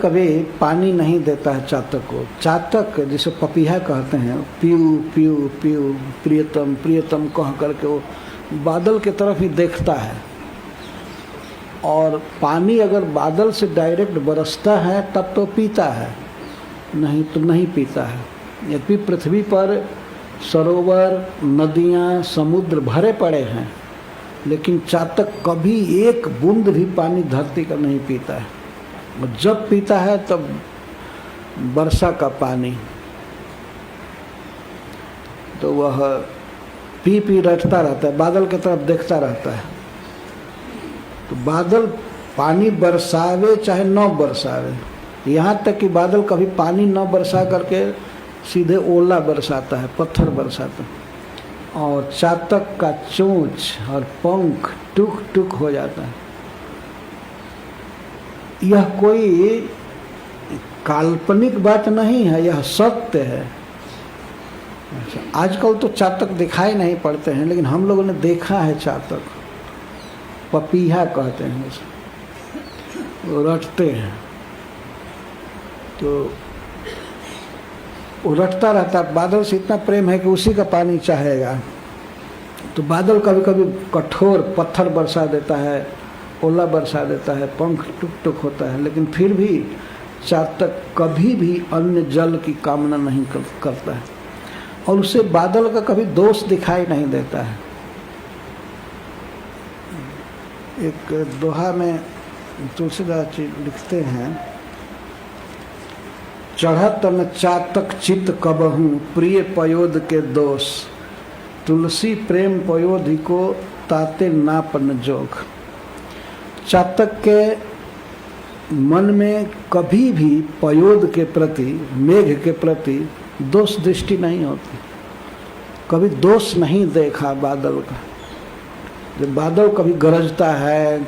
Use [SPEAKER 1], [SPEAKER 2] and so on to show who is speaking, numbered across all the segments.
[SPEAKER 1] कभी पानी नहीं देता है चातक को। चातक जिसे पपीहा कहते हैं, पीऊ पीऊ पीऊ प्रियतम प्रियतम कह करके वो बादल की तरफ ही देखता है, और पानी अगर बादल से डायरेक्ट बरसता है तब तो पीता है, नहीं तो नहीं पीता है। यद्यपि पृथ्वी पर सरोवर, नदियाँ, समुद्र भरे पड़े हैं, लेकिन चातक कभी एक बूंद भी पानी धरती का नहीं पीता है। और जब पीता है तब वर्षा का पानी, तो वह पी पी रटता रहता है, बादल की तरफ देखता रहता है। तो बादल पानी बरसावे चाहे न बरसावे, यहाँ तक कि बादल कभी पानी न बरसा करके सीधे ओला बरसाता है, पत्थर बरसाता है। और चातक का चोंच और पंख टुक टुक हो जाता है। यह कोई काल्पनिक बात नहीं है, यह सत्य है। आजकल तो चातक दिखाई नहीं पड़ते हैं, लेकिन हम लोगों ने देखा है चातक, पपीहा कहते हैं उसे, वो रटते हैं। तो वो रटता रहता है, बादल से इतना प्रेम है कि उसी का पानी चाहेगा। तो बादल कभी कभी कठोर पत्थर बरसा देता है, ओला बरसा देता है, पंख टुक टुक होता है, लेकिन फिर भी चातक कभी भी अन्य जल की कामना नहीं करता है, और उसे बादल का कभी दोष दिखाई नहीं देता है। एक दोहा में तुलसीदास जी लिखते हैं, चढ़त न चातक चित कबहू प्रिय पयोध के दोष, तुलसी प्रेम पयोधि को ताते नापन जोग। चातक के मन में कभी भी पयोध के प्रति, मेघ के प्रति दोष दृष्टि नहीं होती, कभी दोष नहीं देखा बादल का। जब बादल कभी गरजता है,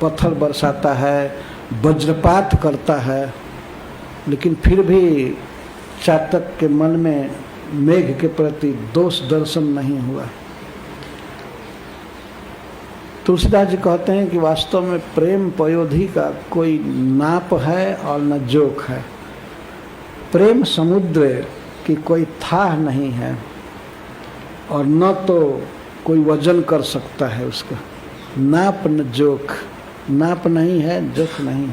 [SPEAKER 1] पत्थर बरसाता है, वज्रपात करता है, लेकिन फिर भी चातक के मन में मेघ के प्रति दोष दर्शन नहीं हुआ। तुलसीदास जी कहते हैं कि वास्तव में प्रेम पयोधि का कोई नाप है और न जोख है। प्रेम समुद्र की कोई थाह नहीं है, और न तो कोई वजन कर सकता है उसका। नाप न जोख, नाप नहीं है, जोख नहीं।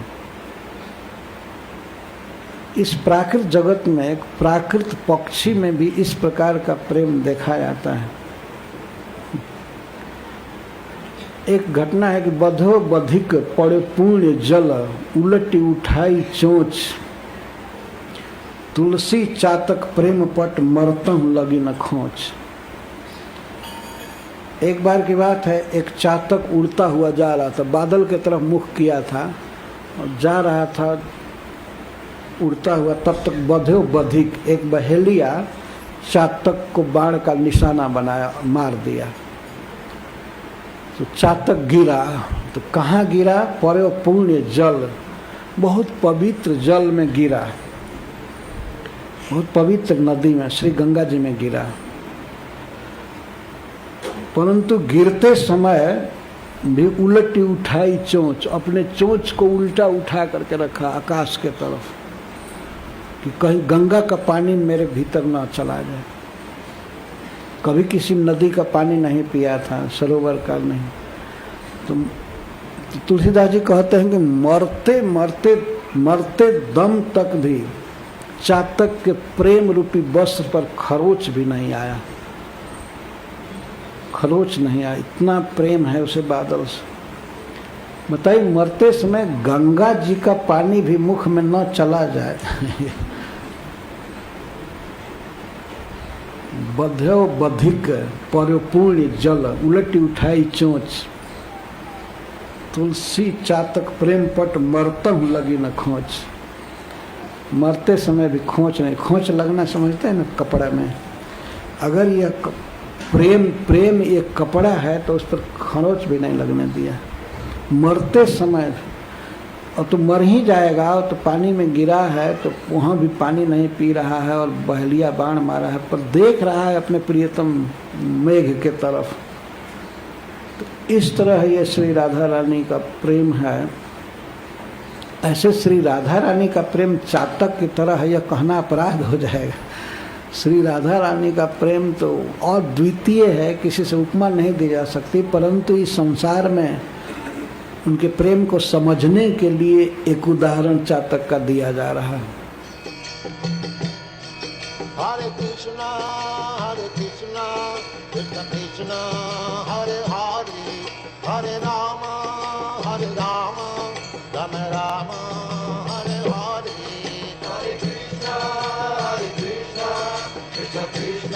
[SPEAKER 1] इस प्राकृत जगत में, एक प्राकृत पक्षी में भी इस प्रकार का प्रेम देखा जाता है। एक घटना है कि बधो बधिक पड़े पुण्य जल, उलटी उठाई चोंच, तुलसी चातक प्रेम पट मरतम लगी न खोच। एक बार की बात है, एक चातक उड़ता हुआ जा रहा था, बादल की तरफ मुख किया था और जा रहा था उड़ता हुआ। तब तक बधो बधिक, एक बहेलिया चातक को बाण का निशाना बनाया, मार दिया। तो चातक गिरा। तो कहाँ गिरा? परे पुण्य जल, बहुत पवित्र जल में गिरा, बहुत पवित्र नदी में, श्री गंगा जी में गिरा। परंतु गिरते समय भी उलटी उठाई चोंच, अपने चोंच को उल्टा उठा करके रखा आकाश के तरफ, कि कहीं गंगा का पानी मेरे भीतर ना चला जाए। कभी किसी नदी का पानी नहीं पिया था, सरोवर का नहीं। तो तुलसीदास जी कहते हैं कि मरते मरते मरते दम तक भी चातक के प्रेम रूपी वस्त्र पर खरोच भी नहीं आया, खरोच नहीं आया। इतना प्रेम है उसे बादल से। बताइए, मरते समय गंगा जी का पानी भी मुख में न चला जाए। बध्यो बधिक पर्योपूर्ण जल, उलटी उठाई चोंच, तुलसी चातक प्रेम पट मरतम लगी न खोच। मरते समय भी खोच नहीं, खोच लगना समझते हैं ना कपड़ा में। अगर यह प्रेम एक कपड़ा है तो उस पर खरोच भी नहीं लगने दिया। मरते समय, और तो मर ही जाएगा, और तो पानी में गिरा है तो वहाँ भी पानी नहीं पी रहा है और बहलिया बाण मारा है, पर देख रहा है अपने प्रियतम मेघ के तरफ। तो इस तरह ये श्री राधा रानी का प्रेम है। ऐसे श्री राधा रानी का प्रेम चातक की तरह है, यह कहना अपराध हो जाएगा। श्री राधा रानी का प्रेम तो और द्वितीय है, किसी से उपमा नहीं दी जा सकती, परंतु इस संसार में उनके प्रेम को समझने के लिए एक उदाहरण चातक का दिया जा रहा है।
[SPEAKER 2] हरे कृष्णा कृष्ण कृष्ण हरे हरे, हरे राम राम राम हरे हरे, हरे कृष्ण कृष्ण कृष्ण